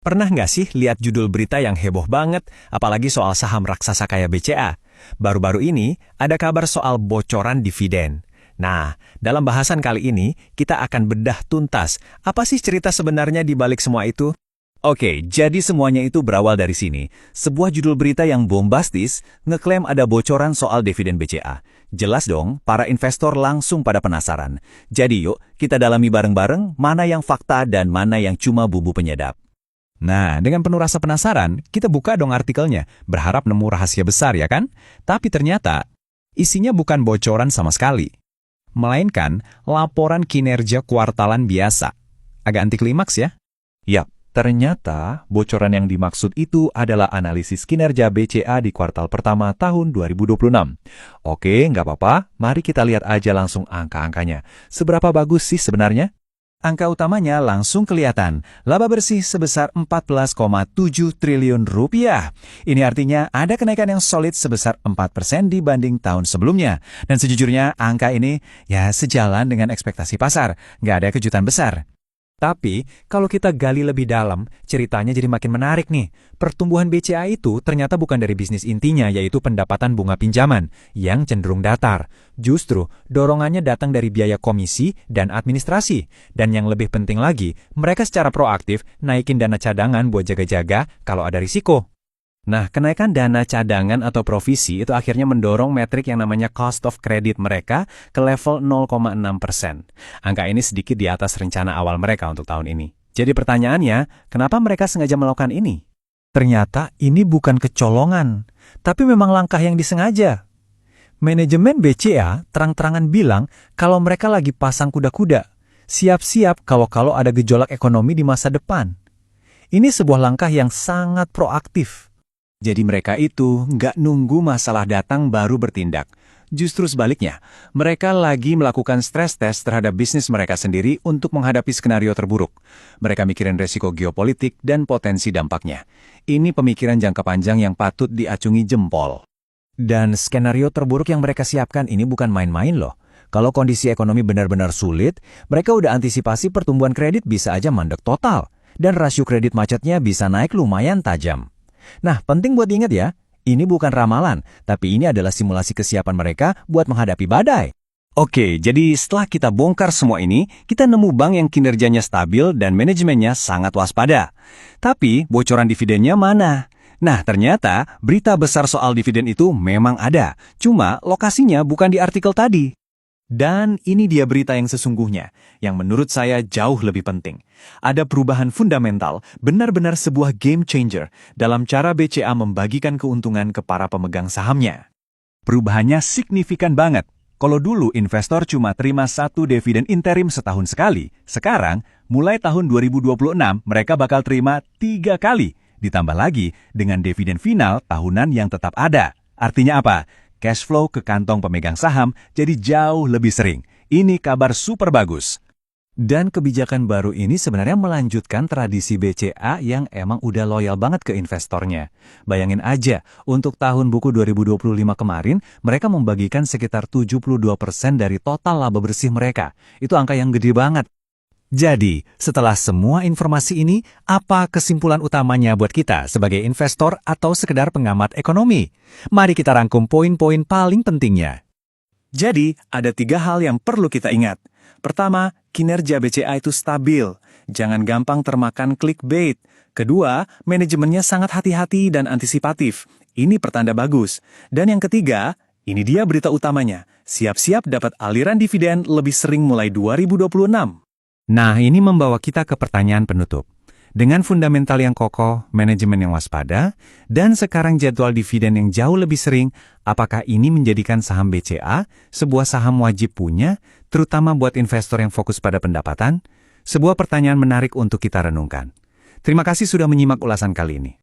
Pernah nggak sih lihat judul berita yang heboh banget, apalagi soal saham raksasa kayak BCA? Baru-baru ini ada kabar soal bocoran dividen. Nah, dalam bahasan kali ini, kita akan bedah tuntas. Apa sih cerita sebenarnya di balik semua itu? Oke, jadi semuanya itu berawal dari sini. Sebuah judul berita yang bombastis ngeklaim ada bocoran soal dividen BCA. Jelas dong, para investor langsung pada penasaran. Jadi yuk, kita dalami bareng-bareng mana yang fakta dan mana yang cuma bumbu penyedap. Nah, dengan penuh rasa penasaran, kita buka dong artikelnya, berharap nemu rahasia besar ya kan? Tapi ternyata, isinya bukan bocoran sama sekali. Melainkan, laporan kinerja kuartalan biasa. Agak anti klimaks ya? Yap, ternyata bocoran yang dimaksud itu adalah analisis kinerja BCA di kuartal pertama tahun 2026. Oke, nggak apa-apa, mari kita lihat aja langsung angka-angkanya. Seberapa bagus sih sebenarnya? Angka utamanya langsung kelihatan, laba bersih sebesar 14,7 triliun rupiah. Ini artinya ada kenaikan yang solid sebesar 4% dibanding tahun sebelumnya. Dan sejujurnya angka ini ya sejalan dengan ekspektasi pasar, nggak ada kejutan besar. Tapi, kalau kita gali lebih dalam, ceritanya jadi makin menarik nih. Pertumbuhan BCA itu ternyata bukan dari bisnis intinya, yaitu pendapatan bunga pinjaman, yang cenderung datar. Justru, dorongannya datang dari biaya komisi dan administrasi. Dan yang lebih penting lagi, mereka secara proaktif naikin dana cadangan buat jaga-jaga kalau ada risiko. Nah, kenaikan dana cadangan atau provisi itu akhirnya mendorong metrik yang namanya cost of credit mereka ke level 0,6%. Angka ini sedikit di atas rencana awal mereka untuk tahun ini. Jadi pertanyaannya, kenapa mereka sengaja melakukan ini? Ternyata ini bukan kecolongan, tapi memang langkah yang disengaja. Manajemen BCA terang-terangan bilang kalau mereka lagi pasang kuda-kuda, siap-siap kalau ada gejolak ekonomi di masa depan. Ini sebuah langkah yang sangat proaktif. Jadi mereka itu nggak nunggu masalah datang baru bertindak. Justru sebaliknya, mereka lagi melakukan stress test terhadap bisnis mereka sendiri untuk menghadapi skenario terburuk. Mereka mikirin resiko geopolitik dan potensi dampaknya. Ini pemikiran jangka panjang yang patut diacungi jempol. Dan skenario terburuk yang mereka siapkan ini bukan main-main loh. Kalau kondisi ekonomi benar-benar sulit, mereka udah antisipasi pertumbuhan kredit bisa aja mandek total. Dan rasio kredit macetnya bisa naik lumayan tajam. Nah, penting buat diingat ya, ini bukan ramalan, tapi ini adalah simulasi kesiapan mereka buat menghadapi badai. Oke, jadi setelah kita bongkar semua ini, kita nemu bank yang kinerjanya stabil dan manajemennya sangat waspada. Tapi, bocoran dividennya mana? Nah, ternyata berita besar soal dividen itu memang ada, cuma lokasinya bukan di artikel tadi. Dan ini dia berita yang sesungguhnya, yang menurut saya jauh lebih penting. Ada perubahan fundamental, benar-benar sebuah game changer dalam cara BCA membagikan keuntungan ke para pemegang sahamnya. Perubahannya signifikan banget. Kalau dulu investor cuma terima satu dividen interim setahun sekali, sekarang mulai tahun 2026 mereka bakal terima 3 kali. Ditambah lagi dengan dividen final tahunan yang tetap ada. Artinya apa? Cash flow ke kantong pemegang saham jadi jauh lebih sering. Ini kabar super bagus. Dan kebijakan baru ini sebenarnya melanjutkan tradisi BCA yang emang udah loyal banget ke investornya. Bayangin aja, untuk tahun buku 2025 kemarin, mereka membagikan sekitar 72% dari total laba bersih mereka. Itu angka yang gede banget. Jadi, setelah semua informasi ini, apa kesimpulan utamanya buat kita sebagai investor atau sekedar pengamat ekonomi? Mari kita rangkum poin-poin paling pentingnya. Jadi, ada 3 hal yang perlu kita ingat. Pertama, kinerja BCA itu stabil. Jangan gampang termakan clickbait. Kedua, manajemennya sangat hati-hati dan antisipatif. Ini pertanda bagus. Dan yang ketiga, ini dia berita utamanya. Siap-siap dapat aliran dividen lebih sering mulai 2026. Nah, ini membawa kita ke pertanyaan penutup. Dengan fundamental yang kokoh, manajemen yang waspada, dan sekarang jadwal dividen yang jauh lebih sering, apakah ini menjadikan saham BCA sebuah saham wajib punya, terutama buat investor yang fokus pada pendapatan? Sebuah pertanyaan menarik untuk kita renungkan. Terima kasih sudah menyimak ulasan kali ini.